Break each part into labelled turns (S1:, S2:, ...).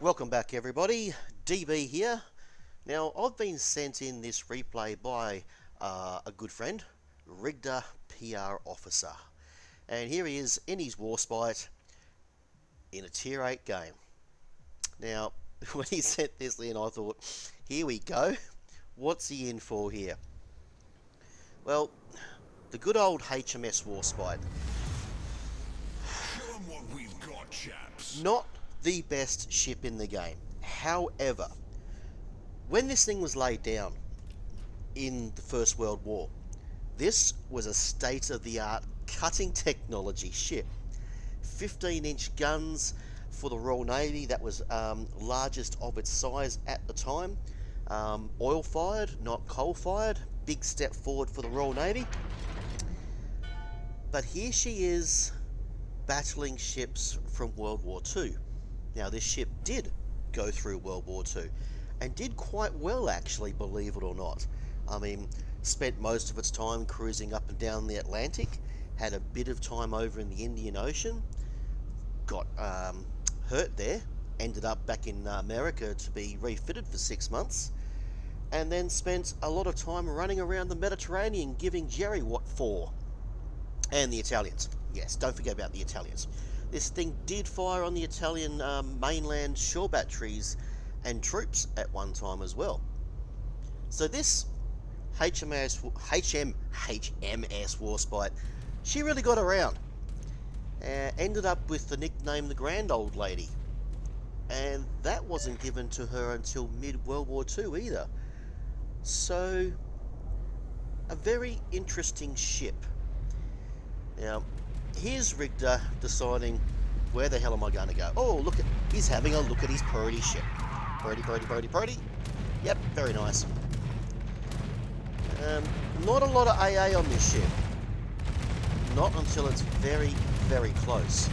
S1: Welcome back everybody, DB here. Now I've been sent in this replay by a good friend, Rigda PR officer. And here he is in his Warspite in a tier 8 game. Now when he sent this in I thought, here we go, what's he in for here? Well, the good old HMS Warspite.
S2: Show 'em what we've got, chaps.
S1: Not the best ship in the game. However, when this thing was laid down in the First World War, this was a state-of-the-art cutting technology ship. 15-inch guns for the Royal Navy, that was largest of its size at the time. Oil-fired, not coal-fired. Big step forward for the Royal Navy. But here she is, battling ships from World War II. Now this ship did go through World War II and did quite well actually, believe it or not. I mean, spent most of its time cruising up and down the Atlantic, had a bit of time over in the Indian Ocean, got hurt there, ended up back in America to be refitted for 6 months, and then spent a lot of time running around the Mediterranean giving Jerry what for. And the Italians. Yes, don't forget about the Italians. This thing did fire on the Italian mainland shore batteries and troops at one time as well. So this HMS Warspite, she really got around. Ended up with the nickname the Grand Old Lady. And that wasn't given to her until mid-World War II either. So, a very interesting ship. Now, here's Rigda deciding where the hell am I going to go. Oh, look, he's having a look at his purdy ship. Purdy. Yep, very nice. Not a lot of AA on this ship. Not until it's very, very close.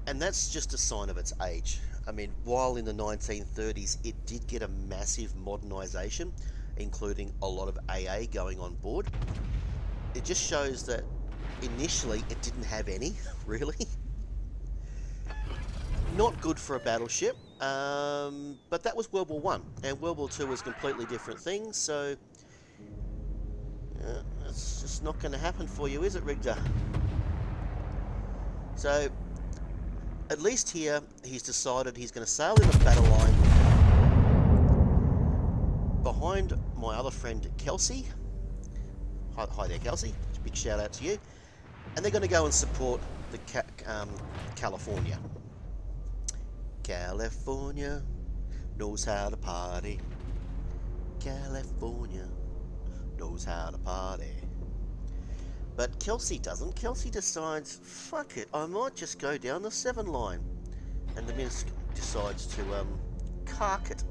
S1: And that's just a sign of its age. I mean, while in the 1930s it did get a massive modernisation, including a lot of AA going on board, it just shows that initially it didn't have any, really. Not good for a battleship, but that was World War One, and World War Two was completely different things, so it's just not going to happen for you, is it, Rigda? So, at least here, he's decided he's going to sail in the battle line behind my other friend, Kelsey. Hi there, Kelsey. Big shout out to you. And they're going to go and support the California. California knows how to party. California knows how to party. But Kelsey doesn't. Kelsey decides, fuck it, I might just go down the 7 line. And the Minsk decides to cark it.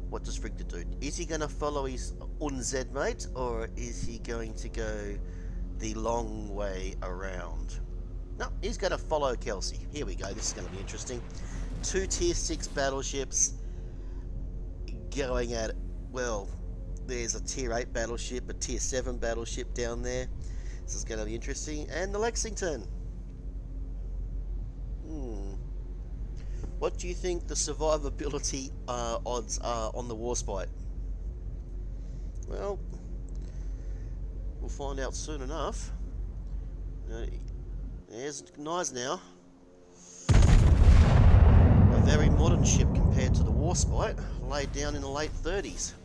S1: What does Rigda do? Is he going to follow his unzed mate, or is he going to go the long way around? No, he's going to follow Kelsey. Here we go, this is going to be interesting. 2 tier 6 battleships going at it. Well, there's a tier 8 battleship, a tier 7 battleship down there. This is going to be interesting. And the Lexington. What do you think the survivability odds are on the Warspite? Well, we'll find out soon enough. There's Knives now. A very modern ship compared to the Warspite, laid down in the late 30s.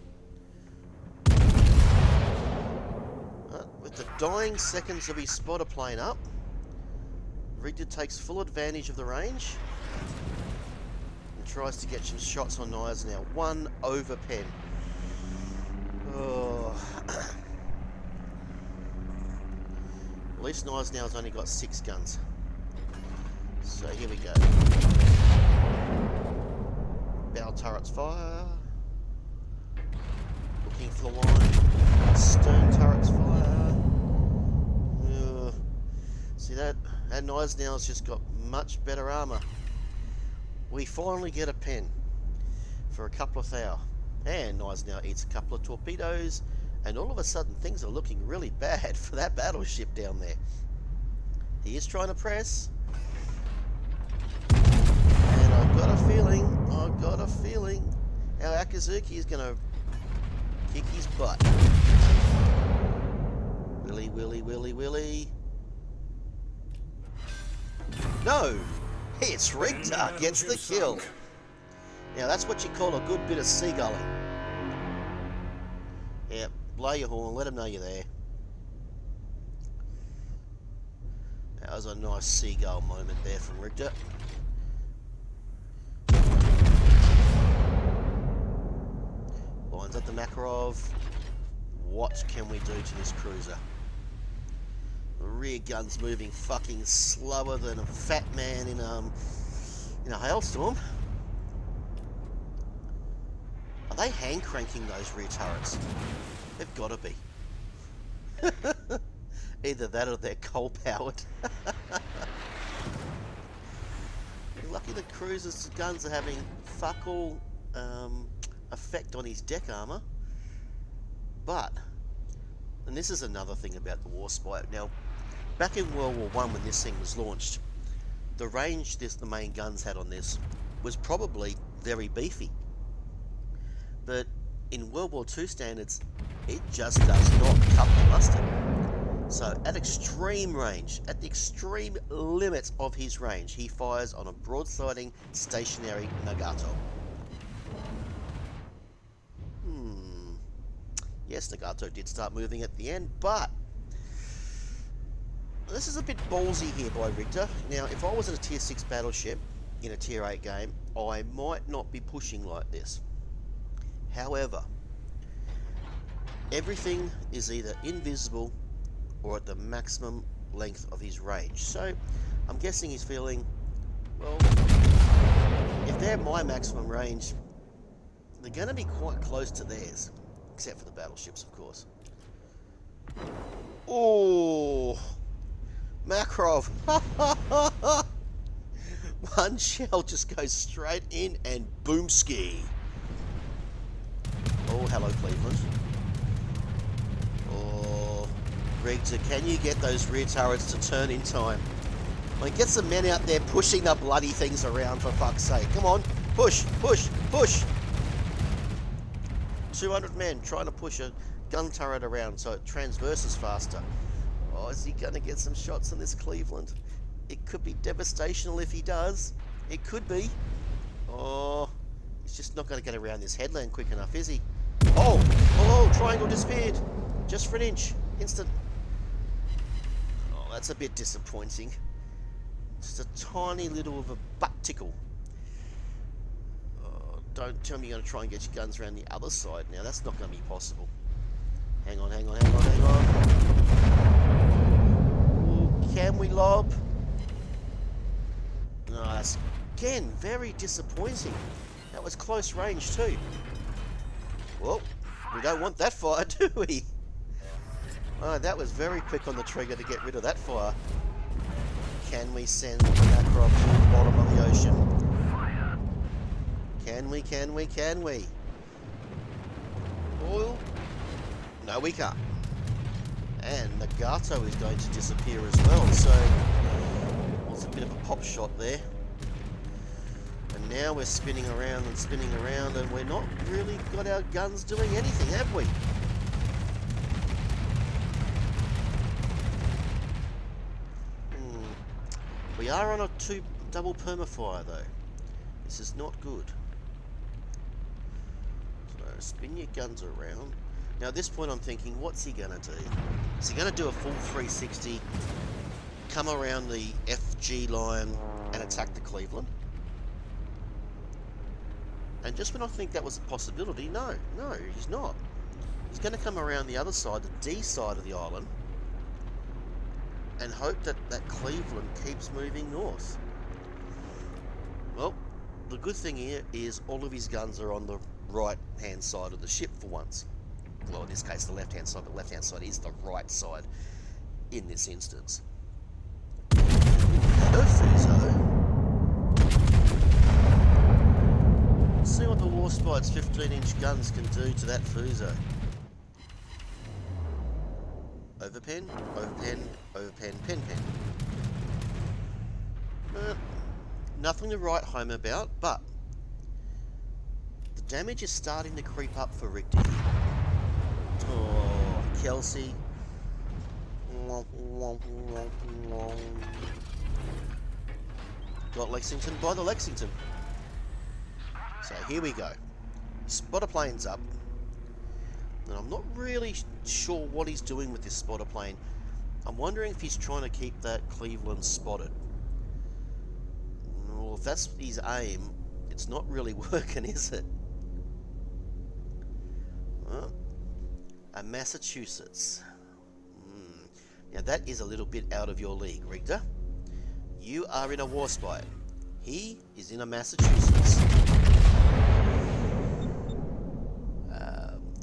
S1: With the dying seconds of his spotter plane up, Rigda takes full advantage of the range and tries to get some shots on Knives now. 1 over pen. Oh. At least Knives now has only got 6 guns. So here we go. Bow turrets fire. Looking for the line. Stern turrets fire. See that? And Knives now has just got much better armour. We finally get a pen for a couple of thou. And Knives now eats a couple of torpedoes, and all of a sudden things are looking really bad for that battleship down there. He is trying to press. I've got a feeling our Akazuki is gonna kick his butt. Willy, willy, willy, willy. No! It's Rigda gets the kill. Now that's what you call a good bit of seagulling. Yeah, blow your horn, let them know you're there. That was a nice seagull moment there from Rigda. Lines up the Makarov. What can we do to this cruiser? The rear gun's moving fucking slower than a fat man in a hailstorm. Are they hand cranking those rear turrets? They've got to be. Either that or they're coal powered. Lucky the cruiser's guns are having fuck all effect on his deck armour. But, and this is another thing about the Warspite. Now, back in World War I when this thing was launched, the range the main guns had on this was probably very beefy. But in World War II standards, it just does not cut the mustard. So at extreme range, at the extreme limit of his range, he fires on a broadsiding stationary Nagato. Yes, Nagato did start moving at the end, but this is a bit ballsy here by Rigda. Now, if I was in a Tier 6 battleship in a Tier 8 game, I might not be pushing like this. However, everything is either invisible or at the maximum length of his range. So, I'm guessing he's feeling, well, if they're my maximum range, they're going to be quite close to theirs. Except for the battleships, of course. Oh, Makarov. One shell just goes straight in and boomski. Oh, hello, Cleveland. Oh, Rigda, can you get those rear turrets to turn in time? I mean, get some men out there pushing the bloody things around, for fuck's sake. Come on, push, push, push. 200 men trying to push a gun turret around so it transverses faster. Oh, is he going to get some shots on this Cleveland? It could be devastational if he does. It could be. Oh, he's just not going to get around this headland quick enough, is he? Oh, oh, triangle disappeared. Just for an inch. Instant. Oh, that's a bit disappointing. Just a tiny little of a butt tickle. Don't tell me you're going to try and get your guns around the other side now. That's not going to be possible. Hang on, hang on, hang on, hang on. Ooh, can we lob? No, that's, again, very disappointing. That was close range too. Well, we don't want that fire, do we? Oh, that was very quick on the trigger to get rid of that fire. Can we send the Makarov to the bottom of the ocean? Can we, can we, can we? Oil? No, we can't. And Nagato is going to disappear as well, so it's a bit of a pop shot there. And now we're spinning around, and we're not really got our guns doing anything, have we? We are on a double permafire though. This is not good. Spin your guns around. Now at this point I'm thinking, what's he going to do? Is he going to do a full 360, come around the FG line and attack the Cleveland? And just when I think that was a possibility, no, he's not. He's going to come around the other side, the D side of the island, and hope that that Cleveland keeps moving north. Well, the good thing here is all of his guns are on the right hand side of the ship for once. Well, in this case the left hand side, but left hand side is the right side in this instance. Hello, Fuso. Let's see what the Warspite's 15-inch guns can do to that Fuso. Overpen, overpen, overpen, pen. Nothing to write home about, but the damage is starting to creep up for Rigda here. Oh, Kelsey. Got Lexington by the Lexington. So here we go. Spotter plane's up. And I'm not really sure what he's doing with this spotter plane. I'm wondering if he's trying to keep that Cleveland spotted. Well, if that's his aim, it's not really working, is it? Well, a Massachusetts. Now that is a little bit out of your league, Rigda. You are in a Warspite. He is in a Massachusetts.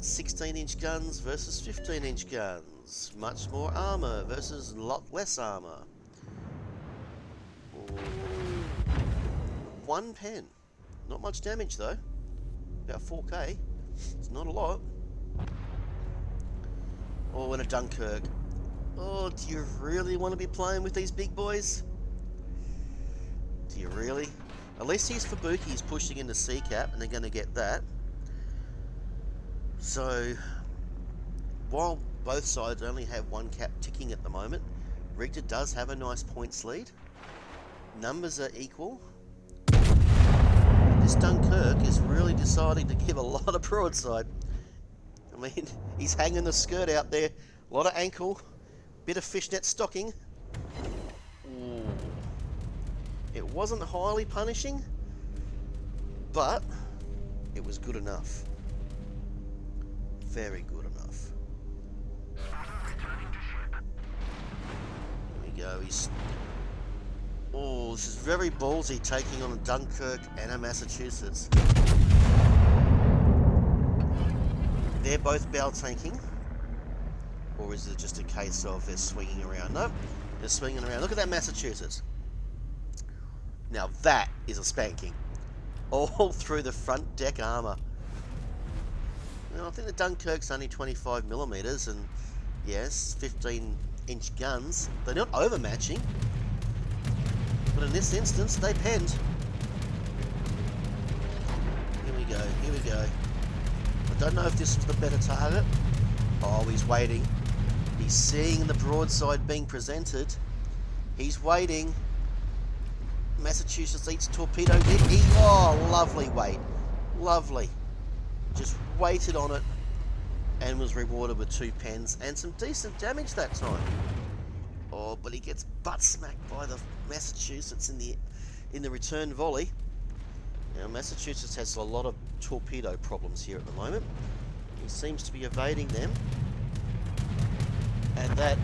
S1: 16-inch guns versus 15-inch guns. Much more armor versus a lot less armor. Ooh. 1 pen. Not much damage though. About 4k. It's not a lot. Oh, and a Dunkirk. Oh, do you really want to be playing with these big boys? Do you really? At least he's Fubuki, he's pushing into C-cap, and they're going to get that. So, while both sides only have 1 cap ticking at the moment, Rigda does have a nice points lead. Numbers are equal. This Dunkirk is really deciding to give a lot of broadside. I mean, he's hanging the skirt out there. A lot of ankle. Bit of fishnet stocking. Ooh. It wasn't highly punishing, but it was good enough. Very good enough. There we go. He's... Oh, this is very ballsy, taking on a Dunkirk and a Massachusetts. They're both bow tanking. Or is it just a case of they're swinging around? Nope, they're swinging around. Look at that Massachusetts. Now that is a spanking. All through the front deck armour. Now, I think the Dunkirk's only 25mm and, yes, 15-inch guns. They're not overmatching. But in this instance, they penned. Here we go, here we go. I don't know if this is the better target. Oh, he's waiting. He's seeing the broadside being presented. He's waiting. Massachusetts eats torpedo deck. Oh, lovely wait. Lovely. Just waited on it and was rewarded with 2 pens and some decent damage that time. Oh, but he gets butt smacked by the Massachusetts in the return volley. Now, Massachusetts has a lot of torpedo problems here at the moment. He seems to be evading them. And that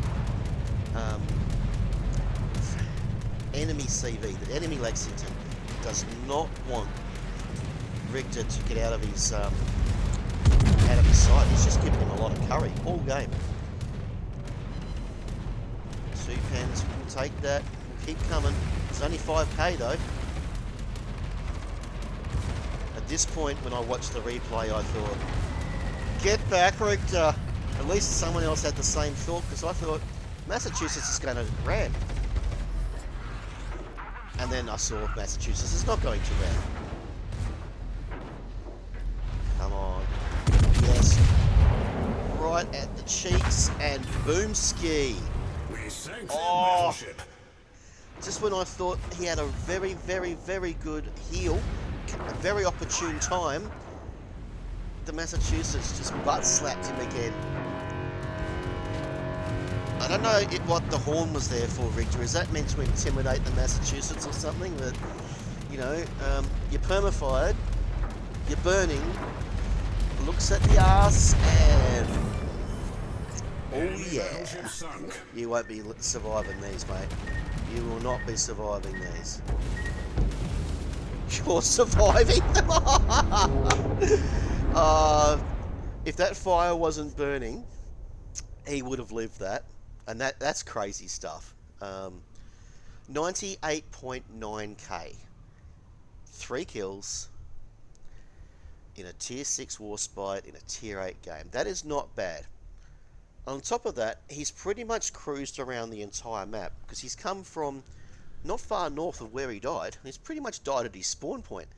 S1: enemy CV, the enemy Lexington, does not want Rigda to get out of his sight. He's just giving him a lot of curry all game. 2 pens, we'll take that. We'll keep coming. It's only 5k though. At this point, when I watched the replay, I thought, get back, Rigda. At least someone else had the same thought, because I thought Massachusetts is going to ram. And then I saw Massachusetts is not going to ram. Come on. Yes. Right at the cheeks and boom ski. Oh. Just when I thought he had a very, very, very good heel, a very opportune time, the Massachusetts just butt slapped him again. I don't know what the horn was there for, Rigda. Is that meant to intimidate the Massachusetts or something? That, you know, you're perma-fired, you're burning, looks at the arse and... Oh yeah. You won't be surviving these, mate. You will not be surviving these. You're surviving them? If that fire wasn't burning, he would have lived that. And that's crazy stuff. 98.9k. 3 kills in a tier 6 Warspite in a tier 8 game. That is not bad. On top of that, he's pretty much cruised around the entire map because he's come from not far north of where he died. He's pretty much died at his spawn point.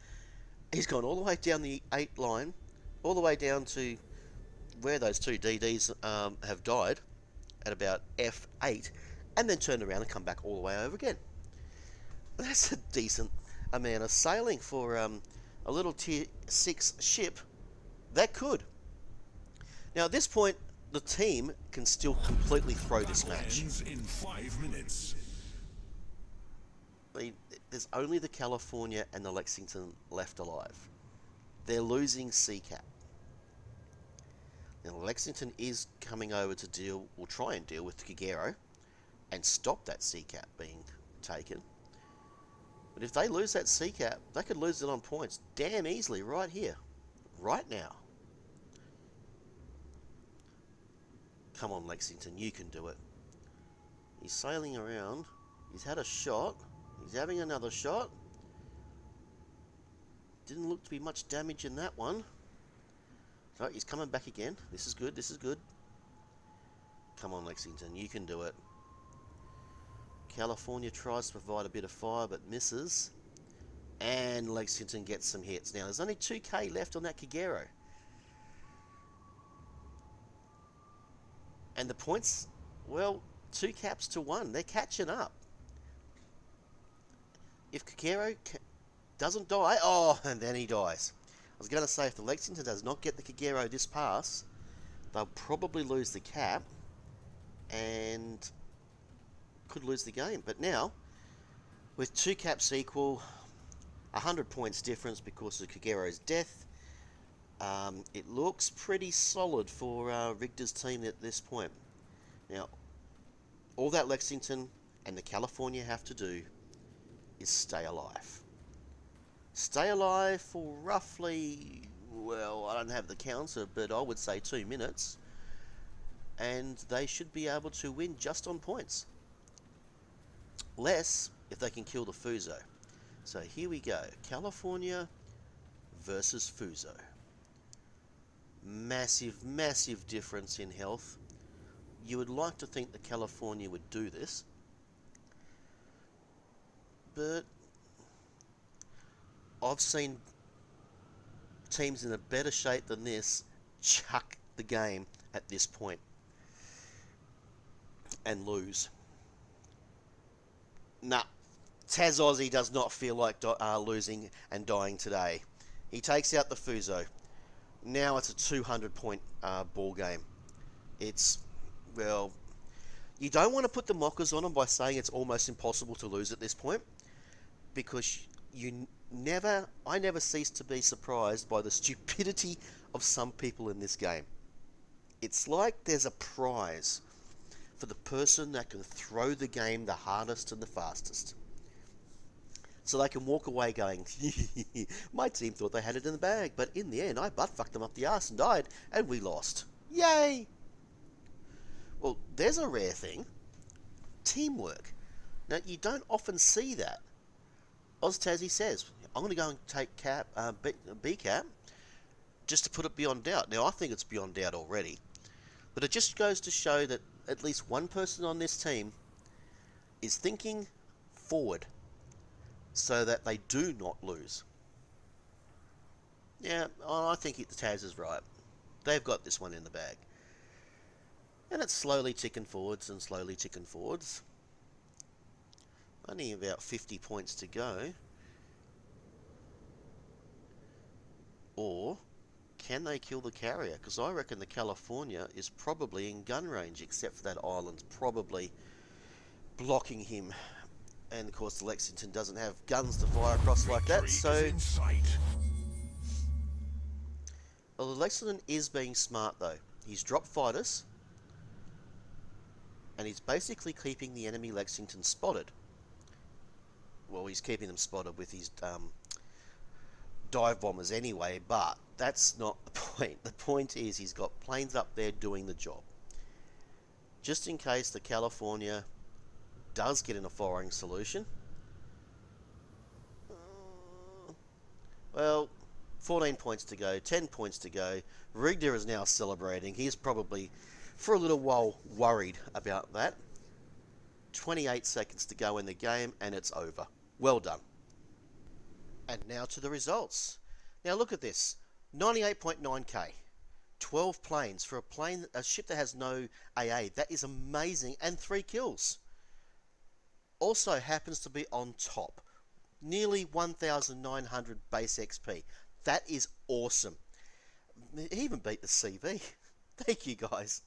S1: He's gone all the way down the 8 line, all the way down to where those two DDs have died, at about F8, and then turned around and come back all the way over again. That's a decent amount of sailing for a little tier 6 ship. That could. Now at this point, the team can still completely throw this match.
S2: Ends in 5 minutes.
S1: There's only the California and the Lexington left alive. They're losing CCAP. Now Lexington is coming over to deal, or try and deal with Kagero and stop that CCAP being taken. But if they lose that CCAP, they could lose it on points damn easily right here, right now. Come on, Lexington, you can do it. He's sailing around. He's had a shot. He's having another shot. Didn't look to be much damage in that one. So he's coming back again. This is good, this is good. Come on, Lexington, you can do it. California tries to provide a bit of fire but misses. And Lexington gets some hits. Now, there's only 2k left on that Kagero. And the points, well, 2 caps to 1. They're catching up. If Kagero doesn't die, oh, and then he dies. I was going to say, if the Lexington does not get the Kagero this pass, they'll probably lose the cap and could lose the game. But now, with 2 caps equal, 100 points difference because of Kagero's death, it looks pretty solid for Rigda's team at this point. Now, all that Lexington and the California have to do is stay alive. Stay alive for roughly, well, I don't have the counter, but I would say 2 minutes. And they should be able to win just on points. Less if they can kill the Fuso. So here we go. California versus Fuso. Massive, massive difference in health. You would like to think that California would do this. But I've seen teams in a better shape than this chuck the game at this point and lose. Nah, Taz Aussie does not feel like losing and dying today. He takes out the Fuso. Now it's a 200 point ball game. It's, well, you don't want to put the mockers on them by saying it's almost impossible to lose at this point, because I never cease to be surprised by the stupidity of some people in this game. It's like there's a prize for the person that can throw the game the hardest and the fastest. So they can walk away going, my team thought they had it in the bag, but in the end I butt-fucked them up the arse and died, and we lost. Yay! Well, there's a rare thing. Teamwork. Now, you don't often see that. OzTazzy says, I'm going to go and take B cap, just to put it beyond doubt. Now, I think it's beyond doubt already. But it just goes to show that at least one person on this team is thinking forward so that they do not lose. Yeah, I think the Taz is right. They've got this one in the bag. And it's slowly ticking forwards and slowly ticking forwards. Only about 50 points to go. Or can they kill the carrier? Because I reckon the California is probably in gun range, except for that island probably blocking him. And of course the Lexington doesn't have guns to fire across like that, so... Well, the Lexington is being smart though. He's dropped fighters, and he's basically keeping the enemy Lexington spotted. Well, he's keeping them spotted with his dive bombers anyway, but that's not the point. The point is he's got planes up there doing the job. Just in case the California does get in a firing solution. Well, 14 points to go, 10 points to go. Rigda is now celebrating. He's probably, for a little while, worried about that. 28 seconds to go in the game, and it's over. Well done. And now to the results. Now look at this. 98.9k. 12 planes for a ship that has no AA. That is amazing. And 3 kills. Also happens to be on top. Nearly 1,900 base XP. That is awesome. He even beat the CV. Thank you, guys.